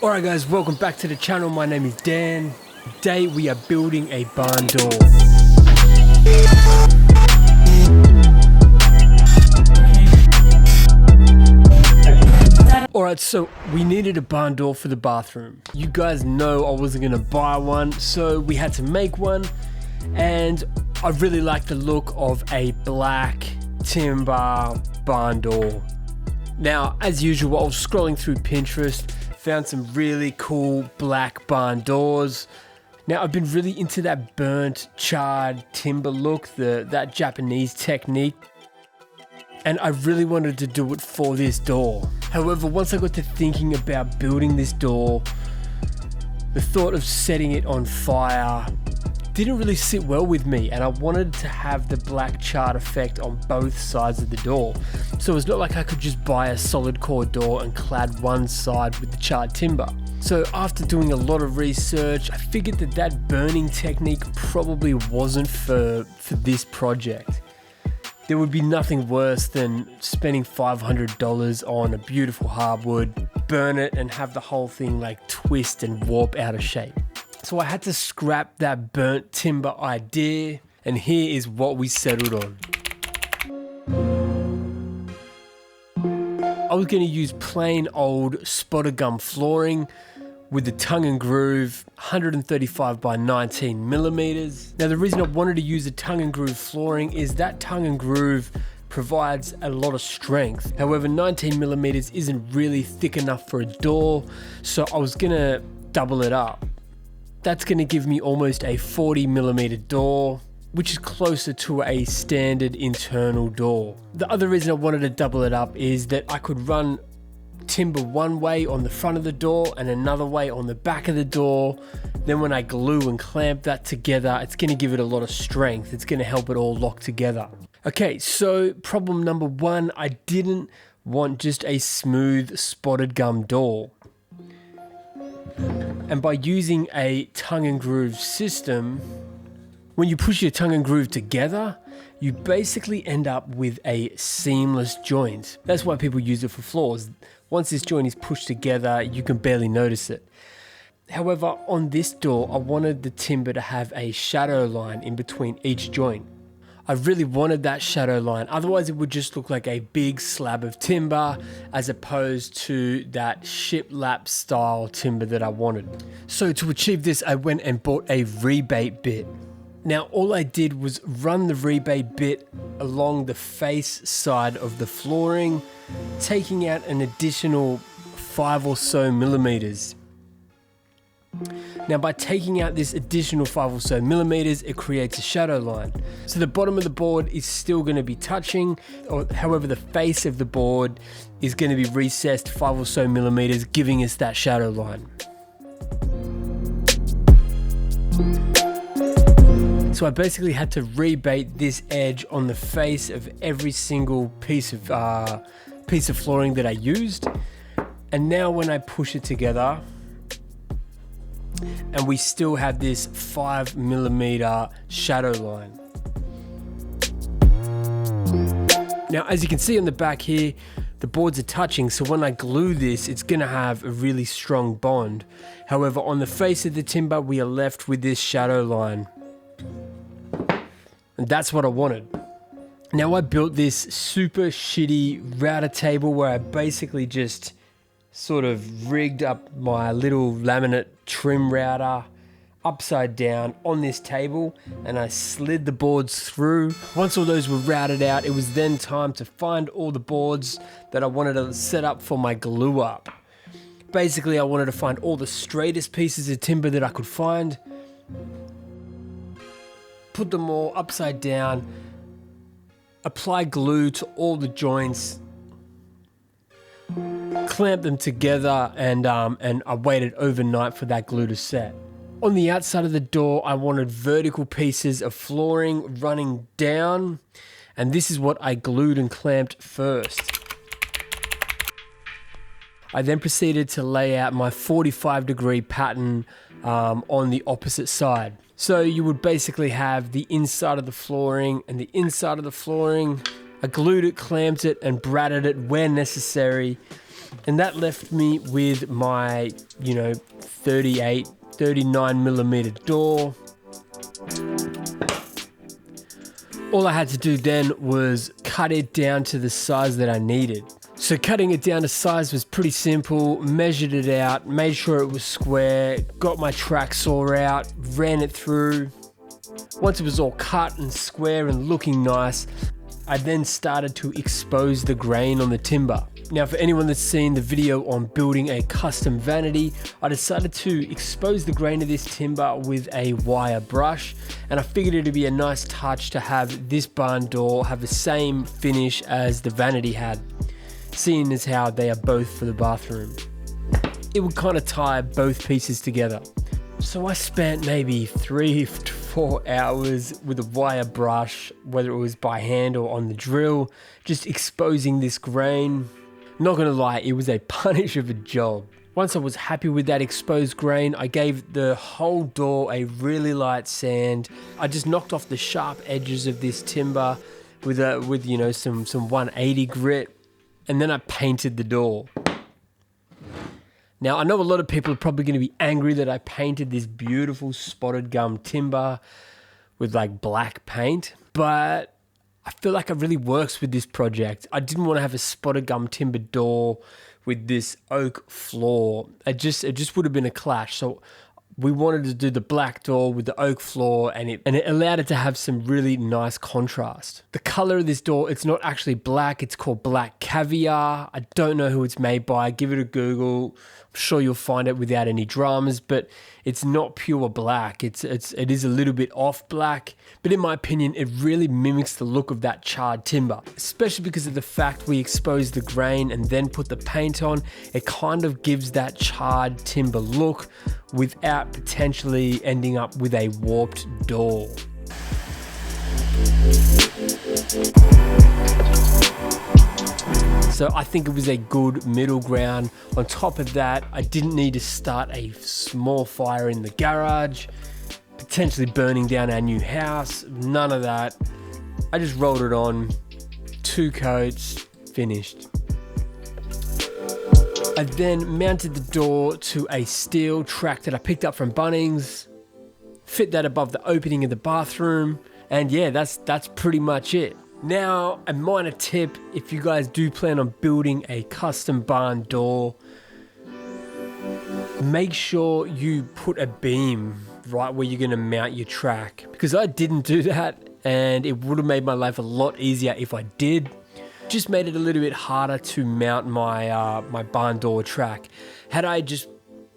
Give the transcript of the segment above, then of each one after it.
Alright guys, welcome back to the channel. My name is Dan. Today we are building a barn door. Alright, so we needed a barn door for the bathroom. You guys know I wasn't going to buy one, so we had to make one. And I really like the look of a black timber barn door. Now, as usual, I was scrolling through Pinterest, found some really cool black barn doors. Now, I've been really into that burnt, charred timber look, that Japanese technique. And I really wanted to do it for this door. However, once I got to thinking about building this door, the thought of setting it on fire didn't really sit well with me, and I wanted to have the black charred effect on both sides of the door. So it's not like I could just buy a solid core door and clad one side with the charred timber. So after doing a lot of research, I figured that burning technique probably wasn't for this project. There would be nothing worse than spending $500 on a beautiful hardwood, burn it and have the whole thing like twist and warp out of shape. So I had to scrap that burnt timber idea, and here is what we settled on. I was going to use plain old spotted gum flooring with the tongue and groove 135 by 19 millimeters. Now the reason I wanted to use a tongue and groove flooring is that tongue and groove provides a lot of strength. However, 19 millimeters isn't really thick enough for a door, so I was going to double it up. That's going to give me almost a 40 millimeter door, which is closer to a standard internal door. The other reason I wanted to double it up is that I could run timber one way on the front of the door and another way on the back of the door. Then when I glue and clamp that together, it's going to give it a lot of strength. It's going to help it all lock together. Okay, so problem number one, I didn't want just a smooth spotted gum door. And by using a tongue and groove system, when you push your tongue and groove together, you basically end up with a seamless joint. That's why people use it for floors. Once this joint is pushed together, you can barely notice it. However, on this door, I wanted the timber to have a shadow line in between each joint. I really wanted that shadow line, otherwise it would just look like a big slab of timber as opposed to that shiplap style timber that I wanted. So to achieve this, I went and bought a rebate bit. Now all I did was run the rebate bit along the face side of the flooring, taking out an additional 5 or so millimeters. Now by taking out this additional 5 or so millimeters, it creates a shadow line. So the bottom of the board is still going to be touching, however the face of the board is going to be recessed 5 or so millimeters, giving us that shadow line. So I basically had to rebate this edge on the face of every single piece of flooring that I used. And now when I push it together, and we still have this 5 millimeter shadow line. Now, as you can see on the back here, the boards are touching, so when I glue this, it's gonna have a really strong bond. However, on the face of the timber, we are left with this shadow line. And that's what I wanted. Now, I built this super shitty router table where I basically just sort of rigged up my little laminate trim router upside down on this table, and I slid the boards through. Once all those were routed out, it was then time to find all the boards that I wanted to set up for my glue up. Basically, I wanted to find all the straightest pieces of timber that I could find, put them all upside down, apply glue to all the joints, clamp them together, and I waited overnight for that glue to set. On the outside of the door, I wanted vertical pieces of flooring running down, and this is what I glued and clamped first. I then proceeded to lay out my 45-degree pattern on the opposite side. So you would basically have the inside of the flooring and the inside of the flooring I glued it, clamped it, and bratted it where necessary. And that left me with my, 38, 39 millimeter door. All I had to do then was cut it down to the size that I needed. So cutting it down to size was pretty simple. Measured it out, made sure it was square, got my track saw out, ran it through. Once it was all cut and square and looking nice, I then started to expose the grain on the timber. Now, for anyone that's seen the video on building a custom vanity, I decided to expose the grain of this timber with a wire brush, and I figured it'd be a nice touch to have this barn door have the same finish as the vanity had, seeing as how they are both for the bathroom. It would kind of tie both pieces together. So I spent maybe 3 to 4 hours with a wire brush, whether it was by hand or on the drill, just exposing this grain. Not gonna lie, it was a punish of a job. Once I was happy with that exposed grain, I gave the whole door a really light sand. I just knocked off the sharp edges of this timber with some 180 grit, and then I painted the door. Now, I know a lot of people are probably going to be angry that I painted this beautiful spotted gum timber with like black paint, but I feel like it really works with this project. I didn't want to have a spotted gum timber door with this oak floor. It just would have been a clash. So we wanted to do the black door with the oak floor, and it allowed it to have some really nice contrast. The color of this door, it's not actually black, it's called black caviar. I don't know who it's made by. Give it a Google. I'm sure you'll find it without any dramas, but it's not pure black. It is a little bit off black, but in my opinion, it really mimics the look of that charred timber, especially because of the fact we exposed the grain and then put the paint on. It kind of gives that charred timber look without potentially ending up with a warped door. So I think it was a good middle ground. On top of that, I didn't need to start a small fire in the garage, potentially burning down our new house. None of that. I just rolled it on, 2 coats, finished. I then mounted the door to a steel track that I picked up from Bunnings, fit that above the opening of the bathroom, and yeah, that's pretty much it. Now, a minor tip, if you guys do plan on building a custom barn door, make sure you put a beam right where you're going to mount your track, because I didn't do that, and it would have made my life a lot easier if I did. Just made it a little bit harder to mount my my barn door track. Had I just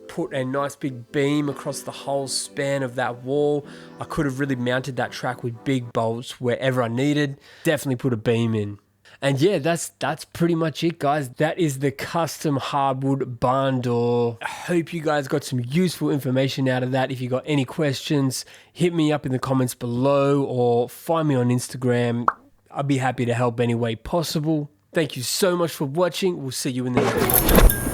put a nice big beam across the whole span of that wall, I could have really mounted that track with big bolts wherever I needed. Definitely put a beam in. And yeah, that's pretty much it, guys. That is the custom hardwood barn door. I hope you guys got some useful information out of that. If you got any questions, hit me up in the comments below or find me on Instagram. I'd be happy to help any way possible. Thank you so much for watching. We'll see you in the next one.